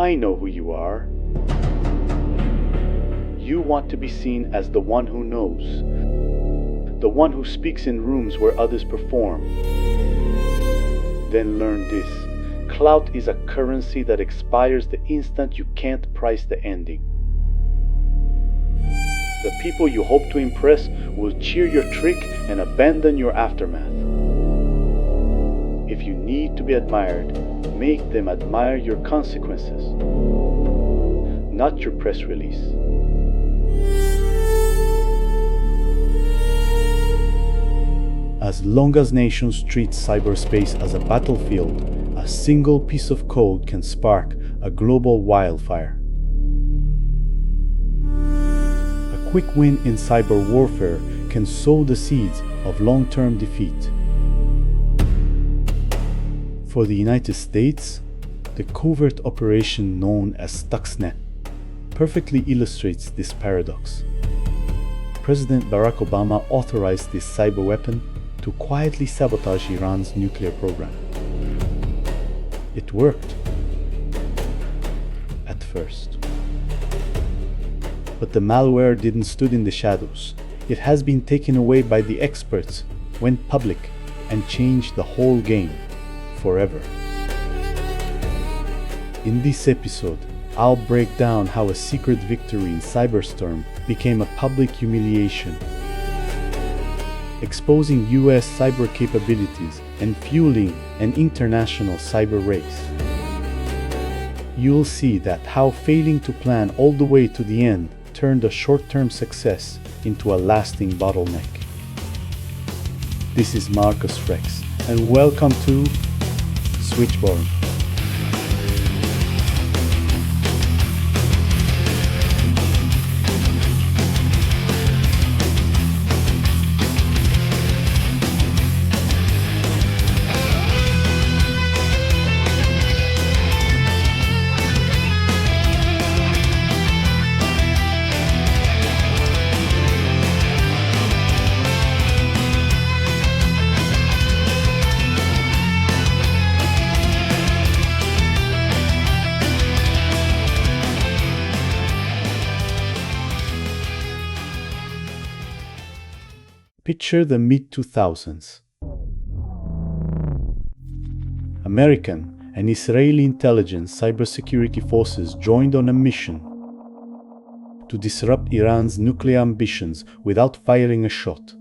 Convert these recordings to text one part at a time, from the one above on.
I know who you are. You want to be seen as the one who knows, the one who speaks in rooms where others perform. Then learn this: clout is a currency that expires the instant you can't price the ending. The people you hope to impress will cheer your trick and abandon your aftermath. If you need to be admired, make them admire your consequences, not your press release. As long as nations treat cyberspace as a battlefield, a single piece of code can spark a global wildfire. A quick win in cyber warfare can sow the seeds of long-term defeat. For the United States, the covert operation known as Stuxnet perfectly illustrates this paradox. President Barack Obama authorized this cyber weapon to quietly sabotage Iran's nuclear program. It worked. At first. But the malware didn't stand in the shadows. It has been taken away by the experts, went public, and changed the whole game forever. In this episode, I'll break down how a secret victory in cyberstorm became a public humiliation, exposing U.S. cyber capabilities and fueling an international cyber race. You'll see that how failing to plan all the way to the end turned a short-term success into a lasting bottleneck. This is Marcus Frex, and welcome to Switchborn. Picture the mid-2000s. American and Israeli intelligence cybersecurity forces joined on a mission to disrupt Iran's nuclear ambitions without firing a shot.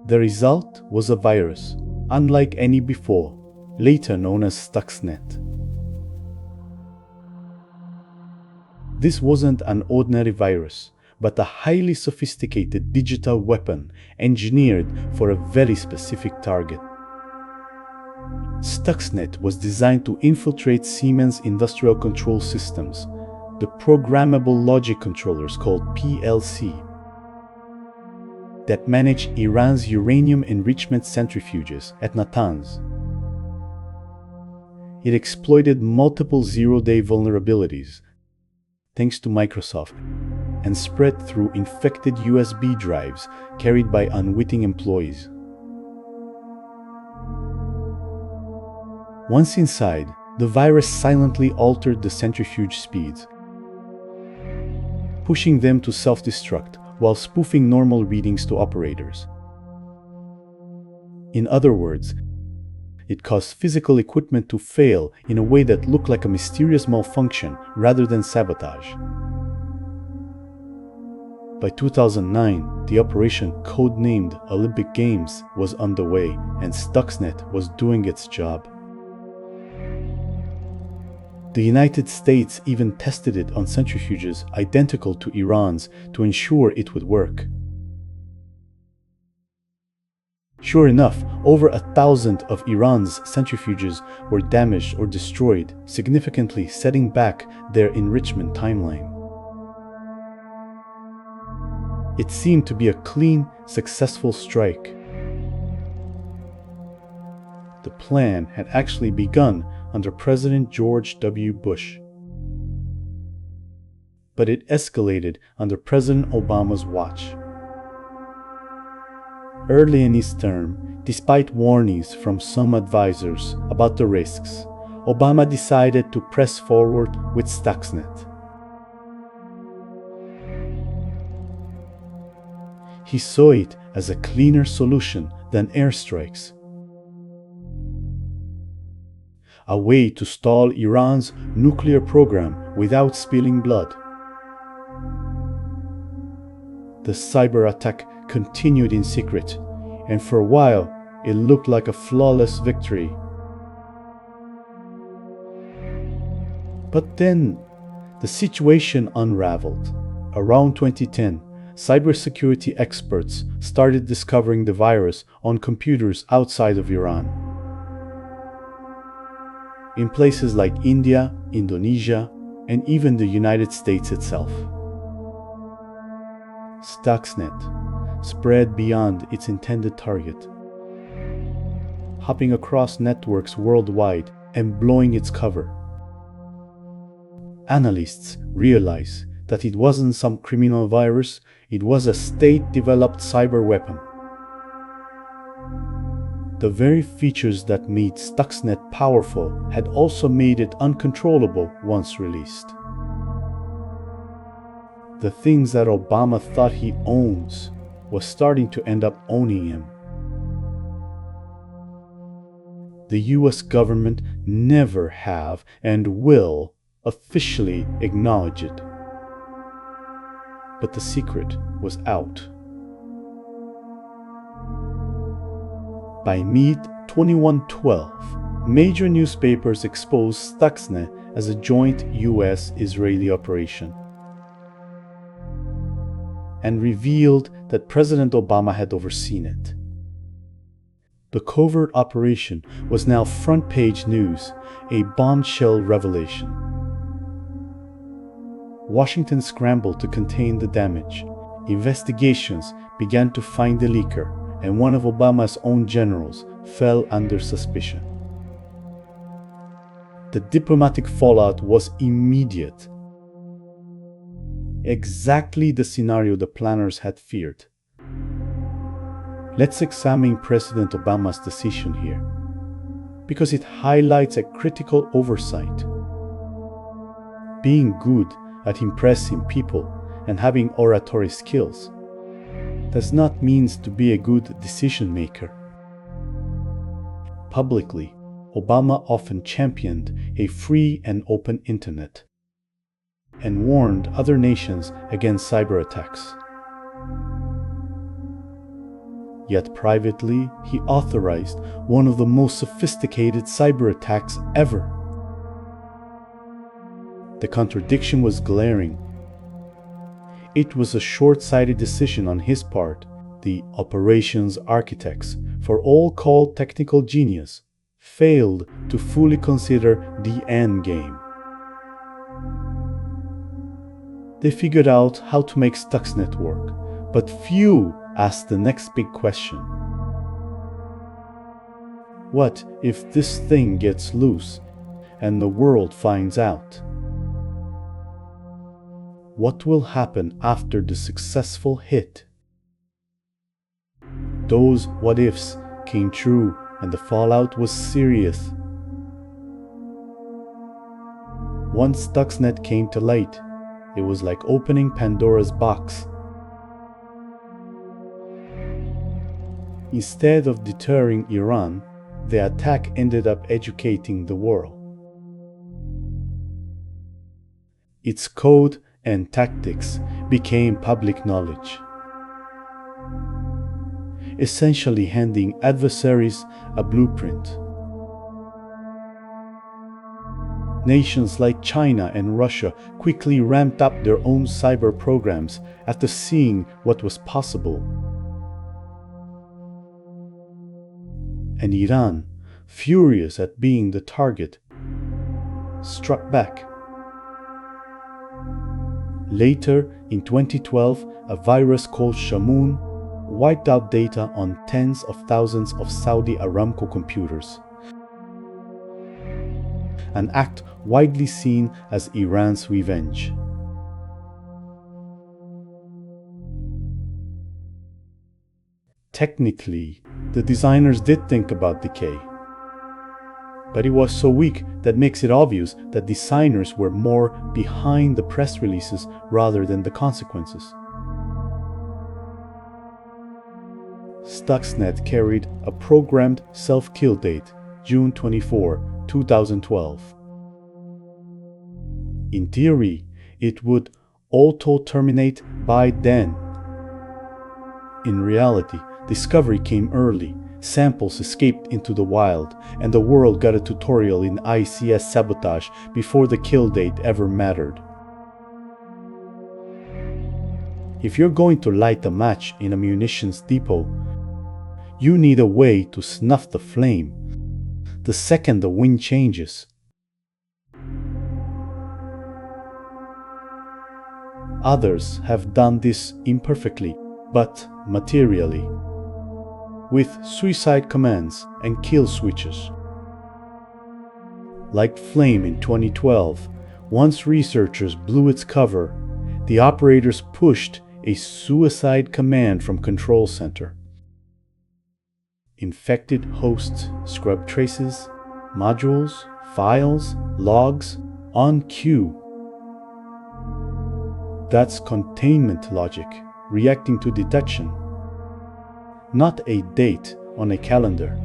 The result was a virus, unlike any before, later known as Stuxnet. This wasn't an ordinary virus, but a highly sophisticated digital weapon engineered for a very specific target. Stuxnet was designed to infiltrate Siemens industrial control systems, the programmable logic controllers called PLC, that manage Iran's uranium enrichment centrifuges at Natanz. It exploited multiple zero-day vulnerabilities, thanks to Microsoft, and spread through infected USB drives carried by unwitting employees. Once inside, the virus silently altered the centrifuge speeds, pushing them to self-destruct while spoofing normal readings to operators. In other words, it caused physical equipment to fail in a way that looked like a mysterious malfunction rather than sabotage. By 2009, the operation codenamed Olympic Games was underway, and Stuxnet was doing its job. The United States even tested it on centrifuges identical to Iran's to ensure it would work. Sure enough, over 1,000 of Iran's centrifuges were damaged or destroyed, significantly setting back their enrichment timeline. It seemed to be a clean, successful strike. The plan had actually begun under President George W. Bush, but it escalated under President Obama's watch. Early in his term, despite warnings from some advisors about the risks, Obama decided to press forward with Stuxnet. He saw it as a cleaner solution than airstrikes, a way to stall Iran's nuclear program without spilling blood. The cyber attack continued in secret, and for a while it looked like a flawless victory. But then, the situation unraveled. Around 2010, cybersecurity experts started discovering the virus on computers outside of Iran. In places like India, Indonesia, and even the United States itself. Stuxnet spread beyond its intended target, hopping across networks worldwide and blowing its cover. Analysts realized that it wasn't some criminal virus, it was a state-developed cyber weapon. The very features that made Stuxnet powerful had also made it uncontrollable once released. The things that Obama thought he owns was starting to end up owning him. The U.S. government never have and will officially acknowledge it. But the secret was out. By mid-2112, major newspapers exposed Stuxnet as a joint U.S. Israeli operation and revealed that President Obama had overseen it. The covert operation was now front-page news, a bombshell revelation. Washington scrambled to contain the damage. Investigations began to find the leaker, and one of Obama's own generals fell under suspicion. The diplomatic fallout was immediate. Exactly the scenario the planners had feared. Let's examine President Obama's decision here, because it highlights a critical oversight. Being good at impressing people and having oratory skills does not mean to be a good decision maker. Publicly, Obama often championed a free and open internet and warned other nations against cyber attacks. Yet privately, he authorized one of the most sophisticated cyber attacks ever. The contradiction was glaring. It was a short-sighted decision on his part. The operations architects, for all called technical genius, failed to fully consider the endgame. They figured out how to make Stuxnet work, but few asked the next big question. What if this thing gets loose and the world finds out? What will happen after the successful hit? Those what-ifs came true and the fallout was serious. Once Stuxnet came to light, it was like opening Pandora's box. Instead of deterring Iran, the attack ended up educating the world. Its code and tactics became public knowledge, essentially handing adversaries a blueprint. Nations like China and Russia quickly ramped up their own cyber programs after seeing what was possible. And Iran, furious at being the target, struck back. Later, in 2012, a virus called Shamoon wiped out data on tens of thousands of Saudi Aramco computers, an act widely seen as Iran's revenge. Technically, the designers did think about decay. but it was so weak that makes it obvious that designers were more behind the press releases rather than the consequences. Stuxnet carried a programmed self-kill date, June 24, 2012. In theory, it would auto-terminate by then. In reality, discovery came early, samples escaped into the wild, and the world got a tutorial in ICS sabotage before the kill date ever mattered. If you're going to light a match in a munitions depot, you need a way to snuff the flame the second the wind changes. Others have done this imperfectly, but materially, with suicide commands and kill switches. Like Flame in 2012, once researchers blew its cover, the operators pushed a suicide command from Control Center. Infected hosts scrub traces, modules, files, logs, on cue. That's containment logic reacting to detection, not a date on a calendar.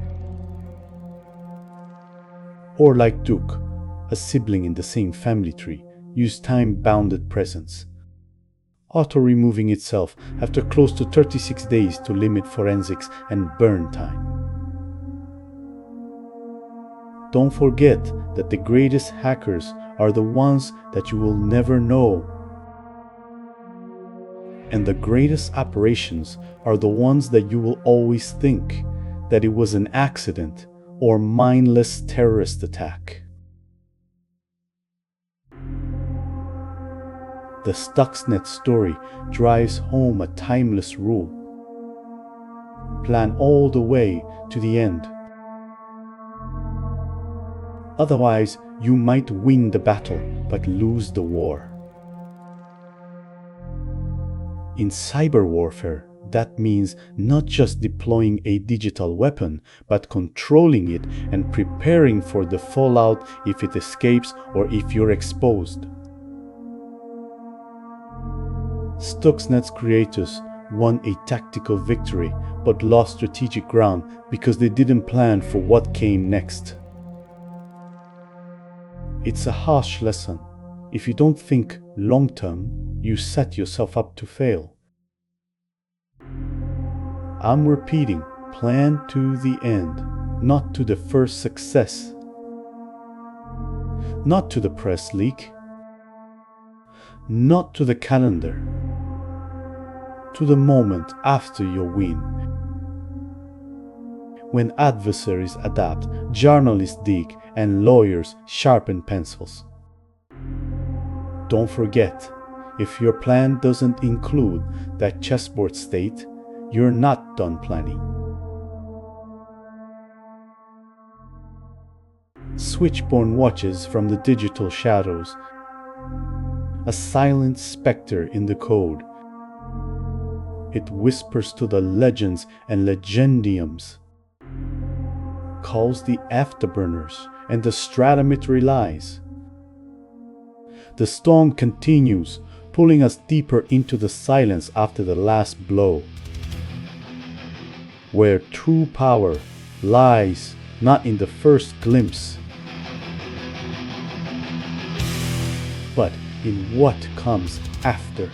Or like Duke, a sibling in the same family tree, used time-bounded presence, auto-removing itself after close to 36 days to limit forensics and burn time. Don't forget that the greatest hackers are the ones that you will never know. And the greatest operations are the ones that you will always think that it was an accident or mindless terrorist attack. The Stuxnet story drives home a timeless rule. Plan all the way to the end. Otherwise, you might win the battle but lose the war. In cyberwarfare, that means not just deploying a digital weapon, but controlling it and preparing for the fallout if it escapes or if you're exposed. Stuxnet's creators won a tactical victory but lost strategic ground because they didn't plan for what came next. It's a harsh lesson. If you don't think long-term, you set yourself up to fail. I'm repeating, plan to the end, not to the first success. Not to the press leak. Not to the calendar. To the moment after your win. When adversaries adapt, journalists dig, and lawyers sharpen pencils. Don't forget, if your plan doesn't include that chessboard state, you're not done planning. Switchborn watches from the digital shadows, a silent specter in the code. It whispers to the legends and legendiums, calls the afterburners and the stratometry lies. The storm continues, pulling us deeper into the silence after the last blow, where true power lies not in the first glimpse, but in what comes after.